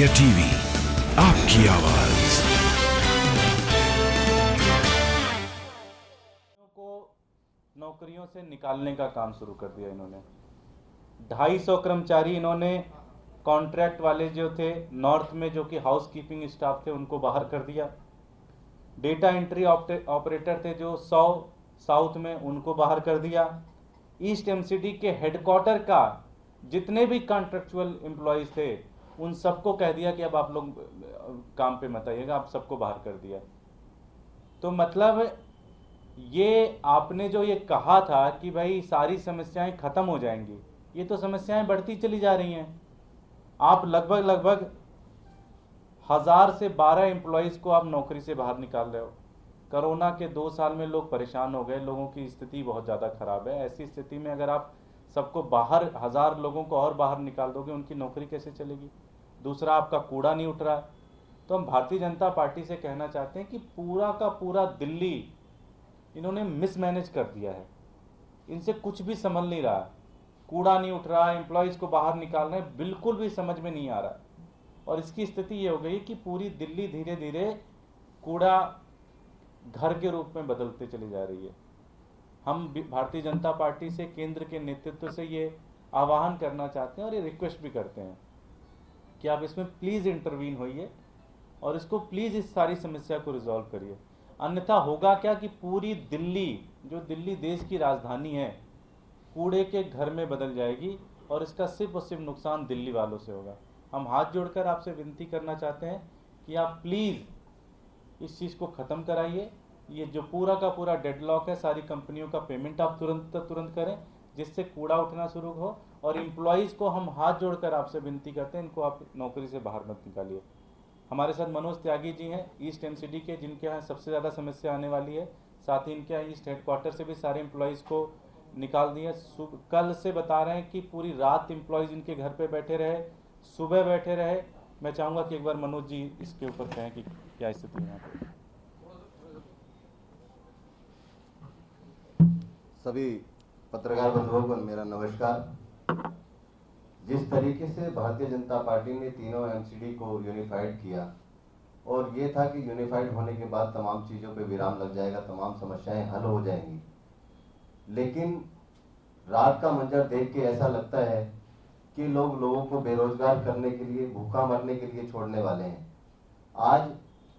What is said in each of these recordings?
India TV, आपकी आवाज। को नौकरियों से निकालने का काम शुरू कर दिया इन्होंने। 250 कर्मचारी इन्होंने कॉन्ट्रैक्ट वाले जो थे नॉर्थ में, जो कि हाउस कीपिंग स्टाफ थे, उनको बाहर कर दिया। डेटा एंट्री ऑपरेटर थे जो 100 साउथ में, उनको बाहर कर दिया। ईस्ट एमसीडी के हेडक्वार्टर का जितने भी कॉन्ट्रेक्चुअल एम्प्लॉयज थे उन सबको कह दिया कि अब आप लोग काम पे मत आइएगा, आप सबको बाहर कर दिया। तो मतलब ये आपने जो ये कहा था कि भाई सारी समस्याएं खत्म हो जाएंगी, ये तो समस्याएं बढ़ती चली जा रही हैं। आप लगभग 1000 से 12 एम्प्लॉयज़ को आप नौकरी से बाहर निकाल रहे हो। कोरोना के 2 साल में लोग परेशान हो गए, लोगों की स्थिति बहुत ज़्यादा खराब है। ऐसी स्थिति में अगर आप सबको बाहर, 1000 लोगों को और बाहर निकाल दोगे, उनकी नौकरी कैसे चलेगी? दूसरा, आपका कूड़ा नहीं उठ रहा। तो हम भारतीय जनता पार्टी से कहना चाहते हैं कि पूरा का पूरा दिल्ली इन्होंने मिसमैनेज कर दिया है। इनसे कुछ भी संभल नहीं रहा। कूड़ा नहीं उठ रहा, एम्प्लॉयज़ को बाहर निकालना है, बिल्कुल भी समझ में नहीं आ रहा। और इसकी स्थिति ये हो गई कि पूरी दिल्ली धीरे धीरे कूड़ा घर के रूप में बदलते चली जा रही है। हम भारतीय जनता पार्टी से, केंद्र के नेतृत्व से ये आह्वान करना चाहते हैं और ये रिक्वेस्ट भी करते हैं कि आप इसमें प्लीज़ इंटरवीन होइए और इसको प्लीज़ इस सारी समस्या को रिजॉल्व करिए। अन्यथा होगा क्या कि पूरी दिल्ली, जो दिल्ली देश की राजधानी है, कूड़े के घर में बदल जाएगी और इसका सिर्फ और सिर्फ नुकसान दिल्ली वालों से होगा। हम हाथ जोड़कर आपसे विनती करना चाहते हैं कि आप प्लीज़ इस चीज़ को ख़त्म कराइए। ये जो पूरा का पूरा डेडलॉक है, सारी कंपनियों का पेमेंट आप तुरंत करें, जिससे कूड़ा उठना शुरू हो। और एम्प्लॉयज़ को हम हाथ जोड़कर आपसे विनती करते हैं, इनको आप नौकरी से बाहर मत निकालिए। हमारे साथ मनोज त्यागी जी हैं ईस्ट एमसीडी के, जिनके यहाँ सबसे ज़्यादा समस्या आने वाली है। साथ ही इनके यहाँ ईस्ट हेडक्वार्टर से भी सारे एम्प्लॉयज़ को निकाल दिए। कल से बता रहे हैं कि पूरी रात एम्प्लॉयज़ इनके घर पे बैठे रहे, सुबह बैठे रहे। मैं चाहूँगा कि एक बार मनोज जी इसके ऊपर कहें कि क्या स्थिति है यहाँ पर। सभी पत्रकार बंधुओं को मेरा नमस्कार। जिस तरीके से भारतीय जनता पार्टी ने तीनों एमसीडी को यूनिफाइड किया और ये था कि यूनिफाइड होने के बाद तमाम चीज़ों पे विराम लग जाएगा, तमाम समस्याएं हल हो जाएंगी, लेकिन रात का मंजर देख के ऐसा लगता है कि लोगों को बेरोजगार करने के लिए, भूखा मरने के लिए छोड़ने वाले हैं। आज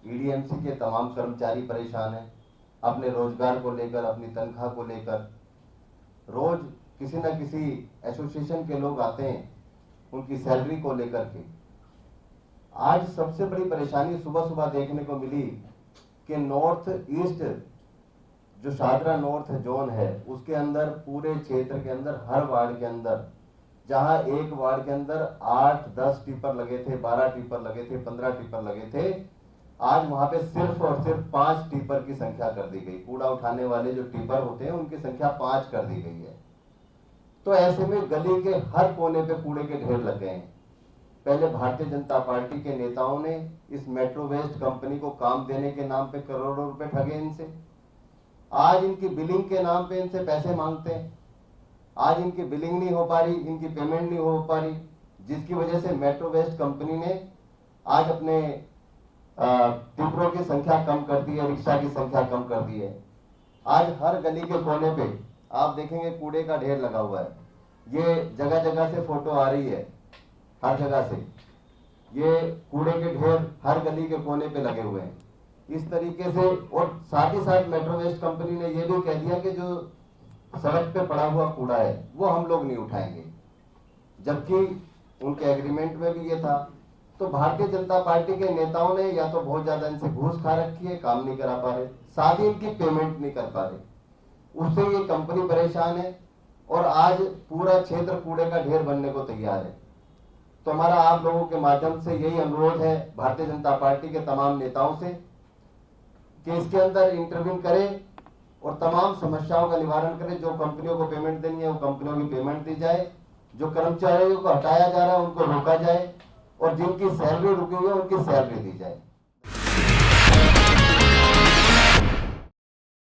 ईडीएमसी के तमाम कर्मचारी परेशान हैं अपने रोजगार को लेकर, अपनी तनख्वाह को लेकर। रोज किसी न किसी एसोसिएशन के लोग आते हैं उनकी सैलरी को लेकर के। आज सबसे बड़ी परेशानी सुबह सुबह देखने को मिली कि नॉर्थ ईस्ट जो शादरा नॉर्थ जोन है, उसके अंदर, पूरे क्षेत्र के अंदर, हर वार्ड के अंदर, जहां एक वार्ड के अंदर 8-10 टिपर लगे थे, 12 टिपर लगे थे, 15 टिपर लगे थे, आज वहां पे सिर्फ और सिर्फ 5 टिपर की संख्या कर दी गई। कूड़ा उठाने वाले जो टिपर होते हैं उनकी संख्या 5 कर दी गई है। तो ऐसे में गली के हर कोने पे कूड़े के ढेर लग गए हैं। पहले भारतीय जनता पार्टी के नेताओं ने इस मेट्रो वेस्ट कंपनी को काम देने के नाम पे करोड़ों रुपए ठगे इनसे। आज इनकी बिलिंग के नाम पे इनसे पैसे मांगते हैं। आज इनकी बिलिंग नहीं हो पा रही, इनकी पेमेंट नहीं हो पा रही, जिसकी वजह से मेट्रो वेस्ट कंपनी ने आज अपने टिपरों की संख्या कम कर दी है, रिक्शा की संख्या कम कर दी है। आज हर गली के कोने पे आप देखेंगे कूड़े का ढेर लगा हुआ है। ये जगह जगह से फोटो आ रही है, हर जगह से ये कूड़े के ढेर हर गली के कोने पे लगे हुए हैं इस तरीके से। और साथ ही साथ मेट्रो वेस्ट कंपनी ने ये भी कह दिया कि जो सड़क पे पड़ा हुआ कूड़ा है वो हम लोग नहीं उठाएंगे, जबकि उनके एग्रीमेंट में भी ये था। तो भारतीय जनता पार्टी के नेताओं ने या तो बहुत ज्यादा इनसे घूस खा रखी है, काम नहीं करा पा रहे, साथ ही इनकी पेमेंट नहीं कर पा रहे, उससे ये कंपनी परेशान है और आज पूरा क्षेत्र कूड़े का ढेर बनने को तैयार है। तो हमारा आप लोगों के माध्यम से यही अनुरोध है भारतीय जनता पार्टी के तमाम नेताओं से कि इसके अंदर इंटरवीन करें और तमाम समस्याओं का निवारण करें। जो कंपनियों को पेमेंट देनी है वो कंपनियों की पेमेंट दी जाए, जो कर्मचारियों को हटाया जा रहा है उनको रोका जाए और जिनकी सैलरी रुकी हुई है उनकी सैलरी दी जाए।